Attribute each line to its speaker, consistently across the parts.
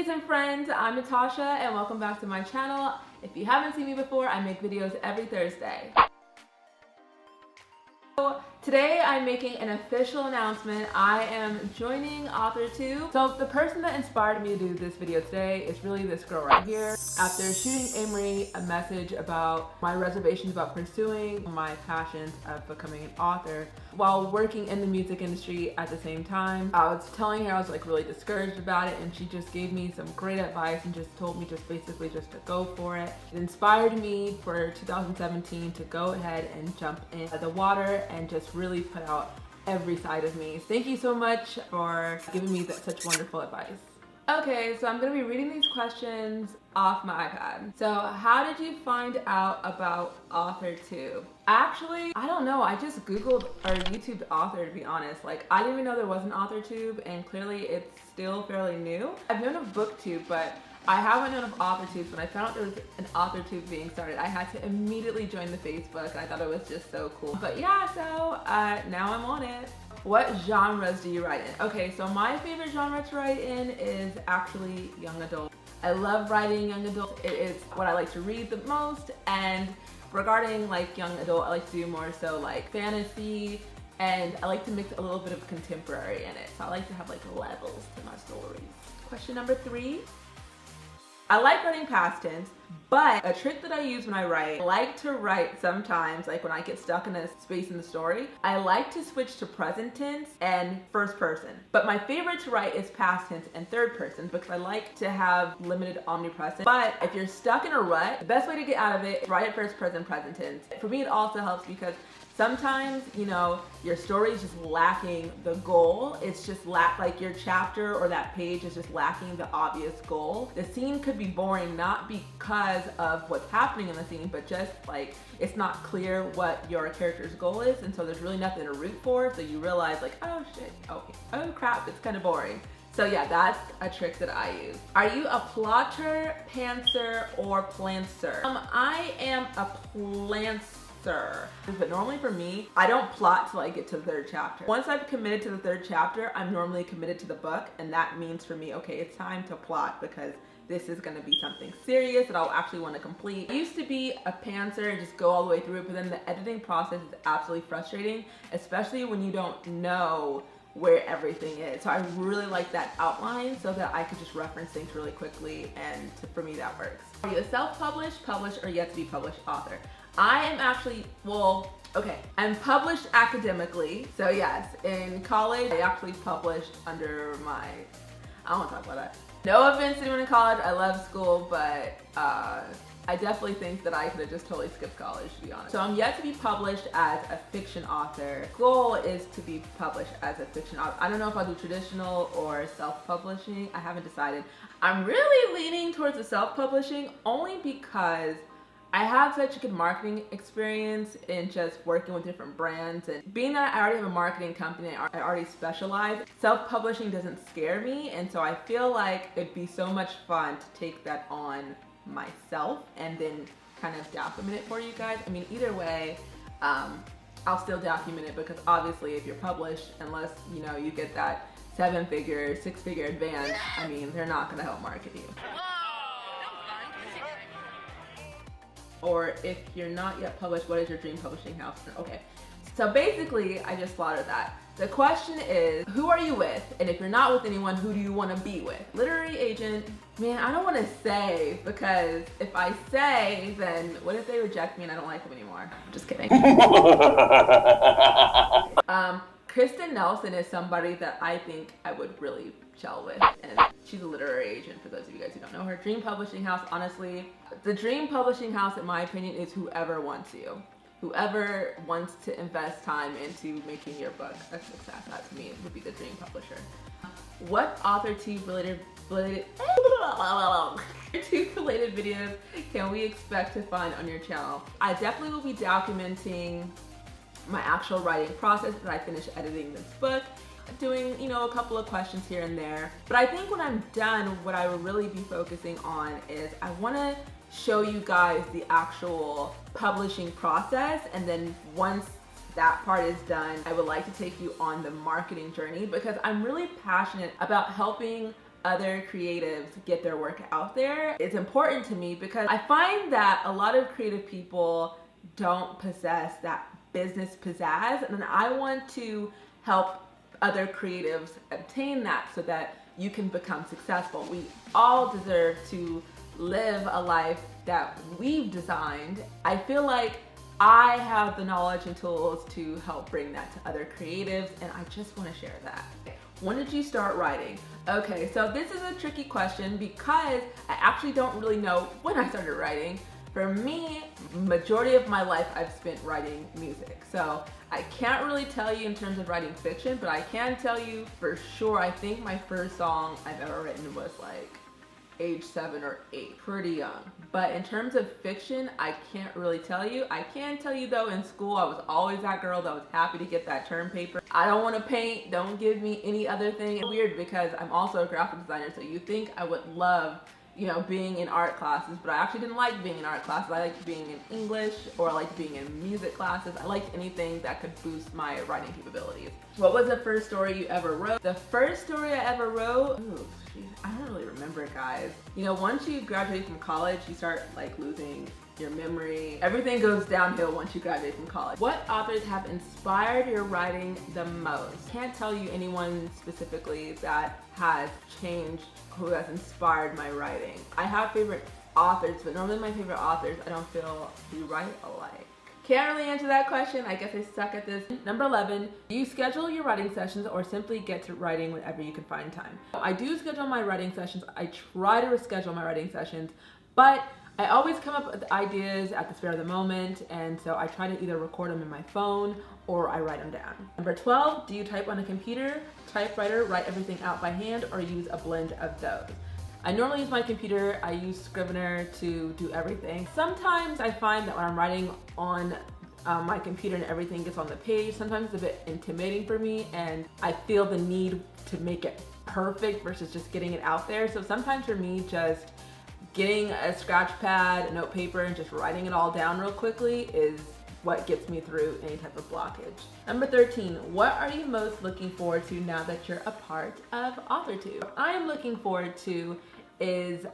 Speaker 1: ladies and friends, I'm Natasha and welcome back to my channel. If you haven't seen me before, I make videos every Thursday. So today I'm making an official announcement. I am joining Authortube. So the person that inspired me to do this video today is really this girl right here. After shooting Amory a message about my reservations about pursuing my passions of becoming an author while working in the music industry at the same time, I was telling her I was like really discouraged about it, and she just gave me some great advice and just told me basically to go for it. It inspired me for 2017 to go ahead and jump in the water and just really put out every side of me. Thank you so much for giving me such wonderful advice. Okay, so I'm gonna be reading these questions off my iPad. So how did you find out about Authortube? Actually, I don't know. I just Googled or YouTubed author, to be honest. Like, I didn't even know there was an Authortube, and clearly it's still fairly new. I've known of BookTube, but I haven't known of Authortube. When I found out there was an Authortube being started, I had to immediately join the Facebook. I thought it was just so cool. But yeah, so now I'm on it. What genres do you write in? Okay, so my favorite genre to write in is actually young adult. I love writing young adult. It is what I like to read the most, and regarding like young adult, I like to do more so like fantasy, and I like to mix a little bit of contemporary in it. So I like to have like levels to my stories. Question number 3. I like writing past tense, but a trick that I use when I write, I like to write sometimes, like when I get stuck in a space in the story, I like to switch to present tense and first person. But my favorite to write is past tense and third person because I like to have limited omnipresence. But if you're stuck in a rut, the best way to get out of it is write it first person, present tense. For me, it also helps because sometimes, you know, your story is just lacking the goal. It's just like your chapter or that page is just lacking the obvious goal. The scene could be boring, not because of what's happening in the scene, but just like it's not clear what your character's goal is, and so there's really nothing to root for. So you realize like, oh shit, okay, oh crap, it's kind of boring. So yeah, that's a trick that I use. Are you a plotter, pantser, or plantser? I am a plantser. But normally for me, I don't plot till I get to the 3rd chapter. Once I've committed to the 3rd chapter, I'm normally committed to the book, and that means for me, okay, it's time to plot because this is gonna be something serious that I'll actually want to complete. I used to be a pantser and just go all the way through it, but then the editing process is absolutely frustrating, especially when you don't know where everything is. So I really like that outline so that I could just reference things really quickly, and for me that works. Are you a self-published, published, or yet to be published author? I am actually, well, okay, I'm published academically. So yes, in college, I actually published under my, I don't want to talk about that. No offense to anyone in college, I love school, but I definitely think that I could have just totally skipped college, to be honest. So I'm yet to be published as a fiction author. Goal is to be published as a fiction author. I don't know if I'll do traditional or self-publishing. I haven't decided. I'm really leaning towards the self-publishing only because I have such a good marketing experience in just working with different brands, and being that I already have a marketing company, I already specialize, self-publishing doesn't scare me, and so I feel like it'd be so much fun to take that on myself and then kind of document it for you guys. I mean, either way, I'll still document it because obviously if you're published, unless you know you get that 7-figure, 6-figure advance, I mean, they're not gonna help market you. Or if you're not yet published, what is your dream publishing house? Okay, so basically I just slaughtered that. The question is, who are you with? And if you're not with anyone, who do you want to be with? Literary agent, man, I don't want to say, because if I say, then what if they reject me and I don't like them anymore? I'm just kidding. Kristen Nelson is somebody that I think I would really gel with, and she's a literary agent for those of you guys who don't know her. Dream publishing house, honestly, the dream publishing house in my opinion is whoever wants you. Whoever wants to invest time into making your book a success. That to me would be the dream publisher. What Authortube related videos can we expect to find on your channel? I definitely will be documenting my actual writing process as I finish editing this book, doing, you know, a couple of questions here and there. But I think when I'm done, what I will really be focusing on is I want to show you guys the actual publishing process, and then once that part is done, I would like to take you on the marketing journey because I'm really passionate about helping other creatives get their work out there is important to me, because I find that a lot of creative people don't possess that business pizzazz, and I want to help other creatives obtain that so that you can become successful. We all deserve to live a life that we've designed. I feel like I have the knowledge and tools to help bring that to other creatives, and I just want to share that. When did you start writing? Okay, so this is a tricky question because I actually don't really know when I started writing. For me, majority of my life I've spent writing music. So I can't really tell you in terms of writing fiction, but I can tell you for sure, I think my first song I've ever written was like age 7 or 8, pretty young. But in terms of fiction, I can't really tell you. I can tell you though, in school, I was always that girl that was happy to get that term paper. I don't want to paint, don't give me any other thing. It's weird because I'm also a graphic designer, so you think I would love, you know, being in art classes, but I actually didn't like being in art classes. I liked being in English, or I liked being in music classes. I liked anything that could boost my writing capabilities. What was the first story you ever wrote? The first story I ever wrote, ooh, geez, I don't really remember, guys. You know, once you graduate from college, you start like losing your memory. Everything goes downhill once you graduate from college. What authors have inspired your writing the most? Can't tell you anyone specifically that has changed, who has inspired my writing. I have favorite authors, but normally my favorite authors, I don't feel we write alike. Can't really answer that question. I guess I suck at this. Number 11, do you schedule your writing sessions or simply get to writing whenever you can find time? I do schedule my writing sessions. I try to reschedule my writing sessions, but I always come up with ideas at the spur of the moment, and so I try to either record them in my phone or I write them down. Number 12, do you type on a computer, typewriter, write everything out by hand, or use a blend of those? I normally use my computer. I use Scrivener to do everything. Sometimes I find that when I'm writing on my computer and everything gets on the page, sometimes it's a bit intimidating for me, and I feel the need to make it perfect versus just getting it out there. So sometimes for me, just getting a scratch pad, a note paper, and just writing it all down real quickly is what gets me through any type of blockage. Number 13, what are you most looking forward to now that you're a part of Authortube? What I am looking forward to is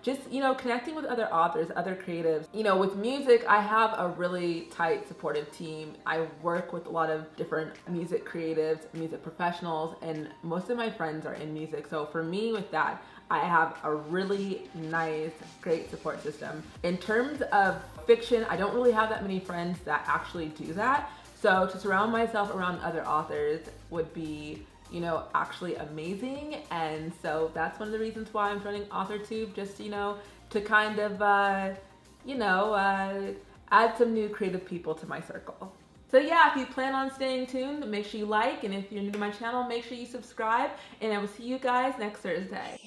Speaker 1: just, you know, connecting with other authors, other creatives. You know, with music, I have a really tight supportive team. I work with a lot of different music creatives, music professionals, and most of my friends are in music. So for me with that, I have a really nice, great support system. In terms of fiction, I don't really have that many friends that actually do that. So to surround myself around other authors would be, you know, actually amazing. And so that's one of the reasons why I'm joining Authortube, just, you know, to kind of, add some new creative people to my circle. So yeah, if you plan on staying tuned, make sure you like, and if you're new to my channel, make sure you subscribe, and I will see you guys next Thursday.